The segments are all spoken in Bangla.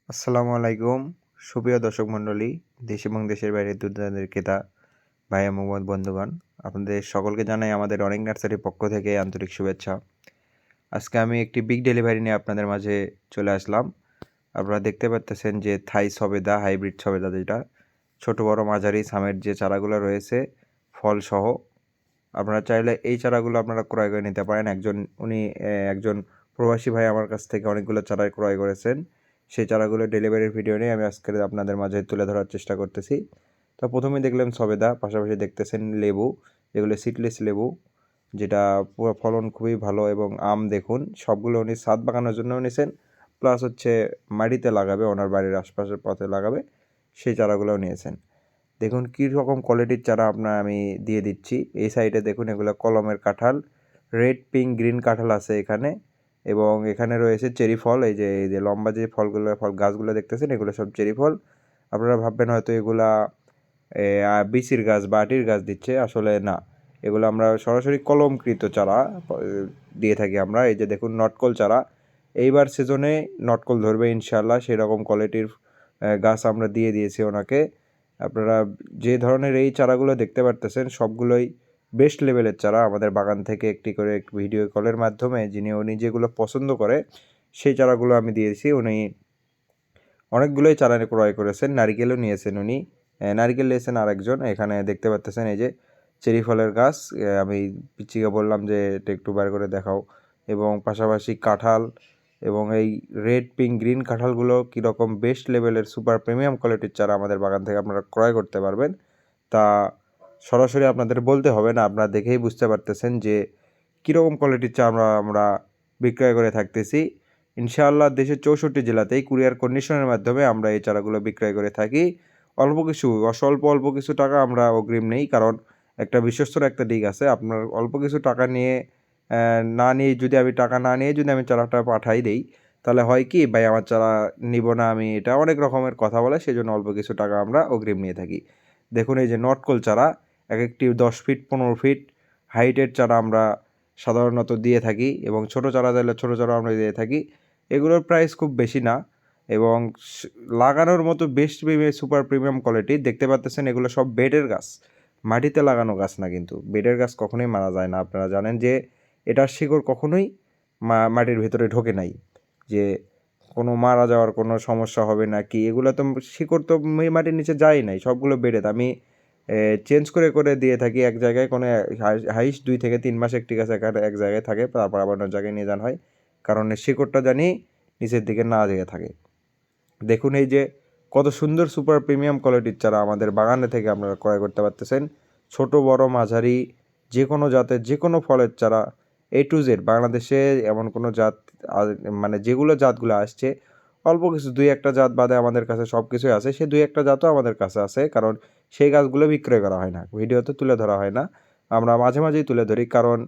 আসসালামু আলাইকুম সুপ্রিয় দর্শক মণ্ডলী, দেশ এবং দেশের বাইরে দূরদূরান্তের ক্রেতা ভাই এবং বন্ধুগণ, আপনাদের সকলকে জানাই আমাদের অনেক নার্সারির পক্ষ থেকে আন্তরিক শুভেচ্ছা। আজকে আমি একটি বিগ ডেলিভারি নিয়ে আপনাদের মাঝে চলে আসলাম। আপনারা দেখতে পাচ্ছেন যে থাই সবেদা, হাইব্রিড সবেদা, যেটা ছোট বড় মাঝারি সামের যে চারাগুলো রয়েছে ফল সহ, আপনারা চাইলে এই চারাগুলো আপনারা ক্রয় করে নিতে পারেন। একজন প্রবাসী ভাই আমার কাছ থেকে অনেকগুলো চারা ক্রয় করেছেন। সেই চারাগুলো ডেলিভারির ভিডিও নিয়ে আমি আজকে আপনাদের মাঝে তুলে ধরার চেষ্টা করতেছি। তো প্রথমেই দেখলাম সবেদা, পাশাপাশি দেখতেছেন লেবু, যেগুলো সিডলেস লেবু, যেটা পুরো ফলন খুবই ভালো। এবং আম দেখুন, সবগুলো উনি ছাদ বাগানোর জন্য নিয়েছেন, প্লাস হচ্ছে মাটিতে লাগাবে, ওনার বাড়ির আশপাশের পথে লাগাবে, সেই চারাগুলোও নিয়েছেন। দেখুন কী রকম কোয়ালিটির চারা আমি দিয়ে দিচ্ছি। এই সাইডে দেখুন, এগুলো কলমের কাঁঠাল, রেড পিঙ্ক গ্রিন কাঁঠাল আছে এখানে। এবং এখানে রয়েছে চেরি ফল। এই যে লম্বা যে ফল গাছগুলো দেখতেছেন, এগুলো সব চেরি ফল। আপনারা ভাববেন হয়তো এগুলা বিচির গাছ বা আটির গাছ দিচ্ছে, আসলে না। এগুলো আমরা সরাসরি কলমকৃত চারা দিয়ে থাকি আমরা। এই যে দেখুন নটকল চারা, এইবার সিজনে নটকল ধরবে ইনশাল্লাহ, সেরকম কোয়ালিটির গাছ আমরা দিয়ে দিয়েছি ওনাকে। আপনারা যে ধরনের এই চারাগুলো দেখতে পারতেছেন, সবগুলোই বেস্ট লেভেলের চারা। আমাদের বাগান থেকে একটি করে ভিডিও কলের মাধ্যমে উনি যেগুলো পছন্দ করে সেই চারাগুলো আমি দিয়েছি। উনি অনেকগুলোই চারা ক্রয় করেছেন, নারিকেলও নিয়েছেন উনি। নারিকেল নিয়েছেন আরেকজন। এখানে দেখতে পাচ্তেছেন এই যে চেরি ফলের গাছ। আমি পিচ্চিকে বললাম যে এটা একটু বার করে দেখাও। এবং পাশাপাশি কাঁঠাল, এবং এই রেড পিঙ্ক গ্রিন কাঁঠালগুলো কীরকম বেস্ট লেভেলের সুপার প্রিমিয়াম কোয়ালিটির চারা আমাদের বাগান থেকে আপনারা ক্রয় করতে পারবেন। তা সরাসরি আপনাদের বলতে হবে না, আপনারা দেখেই বুঝতে পারতেছেন যে কীরকম কোয়ালিটির চা আমরা বিক্রয় করে থাকতেছি। ইনশাআল্লাহ দেশের 64 জেলাতেই কুরিয়ার কন্ডিশনের মাধ্যমে আমরা এই চারাগুলো বিক্রয় করে থাকি। অল্প কিছু টাকা আমরা অগ্রিম নেই, কারণ একটা বিশ্বস্তর একটা দিক আছে। আপনার অল্প কিছু টাকা নিয়ে না নিয়ে যদি আমি টাকা না নিয়ে যদি আমি চারাটা পাঠাই দেই, তাহলে হয় কি, ভাই আমার চারা নিব না আমি, এটা অনেক রকমের কথা বলে। সেজন্য অল্প কিছু টাকা আমরা অগ্রিম নিয়ে থাকি। দেখুন এই যে নটকল চারা, এক একটি 10 ফিট 15 ফিট হাইটের চারা আমরা সাধারণত দিয়ে থাকি, এবং ছোটো চারা চাইলে ছোটো চারা আমরা দিয়ে থাকি। এগুলোর প্রাইস খুব বেশি না, এবং লাগানোর মতো বেস্ট সুপার প্রিমিয়াম কোয়ালিটি। দেখতে পাচ্ছেন এগুলো সব বেডের গাছ, মাটিতে লাগানো গাছ না। কিন্তু বেডের গাছ কখনোই মারা যায় না। আপনারা জানেন যে এটার শিকড় কখনোই মাটির ভেতরে ঢোকে নাই, যে কোনো মারা যাওয়ার কোনো সমস্যা হবে না কি। এগুলো তো শিকড় তো মাটির নিচে যায় নাই, সবগুলো বেডে। আমি চেঞ্জ করে করে দিয়ে থাকি। এক জায়গায় কোনো হাইস্ট 2 থেকে 3 মাস একটি গাছ এক জায়গায় থাকে, তারপর আবার অন্য জায়গায় নিয়ে যাওয়া হয়, কারণ শিকড়টা জানি নিচের দিকে না যেয়ে থাকে। দেখুন এই যে কত সুন্দর সুপার প্রিমিয়াম কোয়ালিটির চারা আমাদের বাগানে থেকে আপনারা ক্রয় করতে পারতেছেন। ছোট বড় মাঝারি যে কোনো জাতের যে কোনো ফলের চারা, A to Z বাংলাদেশে এমন কোনো জাত মানে যেগুলো জাতগুলো আসছে, অল্প কিছু 2-1টা জাত বাদে আমাদের কাছে সব কিছুই আছে। সে 2-1টা জাতও আমাদের কাছে আছে, কারণ সেই গাছগুলো বিক্রয় করা হয় না, ভিডিওতে তুলে ধরা হয় না। আমরা মাঝে মাঝেই তুলে ধরি, কারণ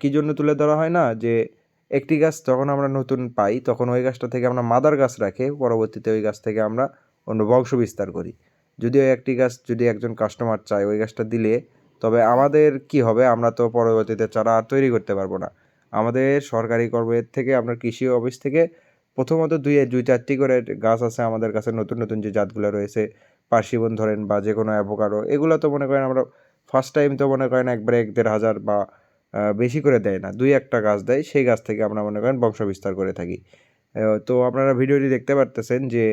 কী জন্য তুলে ধরা হয় না, যে একটি গাছ যখন আমরা নতুন পাই, তখন ওই গাছটা থেকে আমরা মাদার গাছ রাখে, পরবর্তীতে ওই গাছ থেকে আমরা অন্য বংশ বিস্তার করি। যদি ওই একটি গাছ যদি একজন কাস্টমার চায় ওই গাছটা দিলে, তবে আমাদের কি হবে, আমরা তো পরবর্তীতে চারা আর তৈরি করতে পারবো না। আমাদের সরকারি কর্মের থেকে, আপনার কৃষি অফিস থেকে প্রথমত 2-4টি করে গাছ আছে আমাদের কাছে। নতুন নতুন যে জাতগুলো রয়েছে, পার্সিমন ধরেন বা যে কোনো অ্যাভোকাডো, এগুলো তো মনে করেন আমরা ফার্স্ট টাইম তো মনে করেন একবারে 1-1.5 হাজার বা বেশি করে দেয় না, 2-1টা গাছ দেয়, সেই গাছ থেকে আমরা মনে করেন বংশ বিস্তার করে থাকি। তো আপনারা ভিডিওটি দেখতে পারতেছেন যে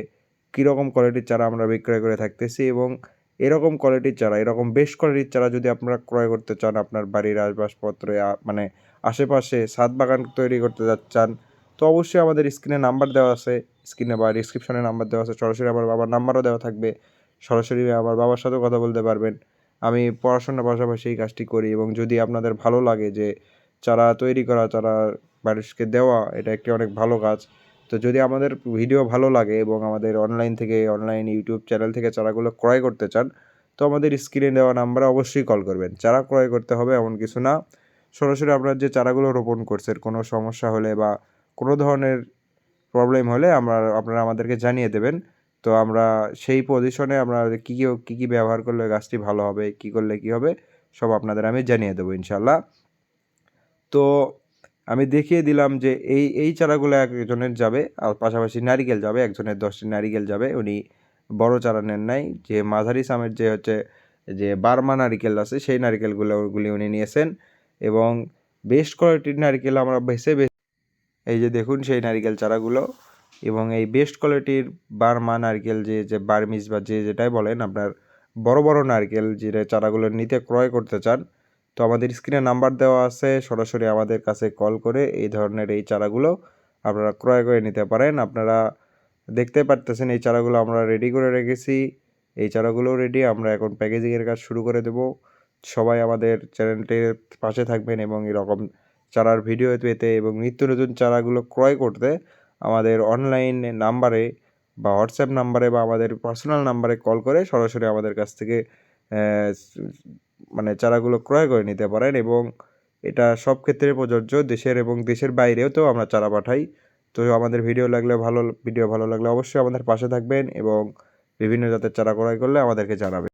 কীরকম কোয়ালিটির চারা আমরা বিক্রয় করে থাকতেছি। এবং এরকম কোয়ালিটির চারা, এরকম বেস্ট কোয়ালিটির চারা যদি আপনারা ক্রয় করতে চান, আপনার বাড়ির আসবাবপত্রে মানে আশেপাশে ছাদ বাগান তৈরি করতে চান, তো অবশ্যই আমাদের স্ক্রিনে নাম্বার দেওয়া আছে, স্ক্রিনে বা ডিসক্রিপশনে নাম্বার দেওয়া আছে। সরাসরি আমার বাবার নাম্বারও দেওয়া থাকবে, সরাসরি আমার বাবার সাথেও কথা বলতে পারবেন। আমি পড়াশোনার পাশাপাশি এই কাজটি করি, এবং যদি আপনাদের ভালো লাগে যে চারা তৈরি করা, চারা মানুষকে দেওয়া, এটা একটি অনেক ভালো কাজ। তো যদি আমাদের ভিডিও ভালো লাগে এবং আমাদের অনলাইন ইউটিউব চ্যানেল থেকে চারাগুলো ক্রয় করতে চান, তো আমাদের স্ক্রিনে দেওয়া নাম্বারে অবশ্যই কল করবেন। চারা ক্রয় করতে হবে এমন কিছু না, সরাসরি আপনার যে চারাগুলো রোপণ করছেন, কোনো সমস্যা হলে বা কোনো ধরনের প্রবলেম হলে আপনারা আমাদেরকে জানিয়ে দেবেন। তো আমরা সেই পজিশনে আমরা কী ব্যবহার করলে গাছটি ভালো হবে, কী করলে কী হবে, সব আপনাদের আমি জানিয়ে দেবো ইনশাল্লাহ। তো আমি দেখিয়ে দিলাম যে এই চারাগুলো একজনের যাবে, আর পাশাপাশি নারিকেল যাবে, একজনের 10টি নারিকেল যাবে। উনি বড় চারা নেন নাই, যে মাঝারি সামের যে হচ্ছে যে বার্মা নারিকেল আছে সেই নারিকেলগুলি উনি নিয়েছেন। এবং বেস্ট কোয়ালিটির নারিকেল আমরা এই যে দেখুন সেই নারিকেল চারাগুলো। এবং এই বেস্ট কোয়ালিটির বার্মা নারকেল যে বার্মিজ বা যেটাই বলেন, আপনার বড় বড় নারকেল যে চারাগুলো নিতে ক্রয় করতে চান, তো আমাদের স্ক্রিনে নাম্বার দেওয়া আছে, সরাসরি আমাদের কাছে কল করে এই ধরনের এই চারাগুলো আপনারা ক্রয় করে নিতে পারেন। আপনারা দেখতে পারতেছেন এই চারাগুলো আমরা রেডি করে রেখেছি। এই চারাগুলো রেডি, আমরা এখন প্যাকেজিংয়ের কাজ শুরু করে দেব। সবাই আমাদের চ্যানেলটির পাশে থাকবেন এবং এরকম চারার ভিডিও পেতে এবং নিত্য নতুন চারাগুলো ক্রয় করতে আমাদের অনলাইন নাম্বারে বা হোয়াটসঅ্যাপ নাম্বারে বা আমাদের পার্সোনাল নাম্বারে কল করে সরাসরি আমাদের কাছ থেকে মানে চারাগুলো ক্রয় করে নিতে পারেন। এবং এটা সব ক্ষেত্রে প্রযোজ্য, দেশের এবং দেশের বাইরেও তো আমরা চারা পাঠাই। তো আমাদের ভিডিও ভালো লাগলে অবশ্যই আমাদের পাশে থাকবেন এবং বিভিন্ন জাতের চারা ক্রয় করলে আমাদেরকে জানাবেন।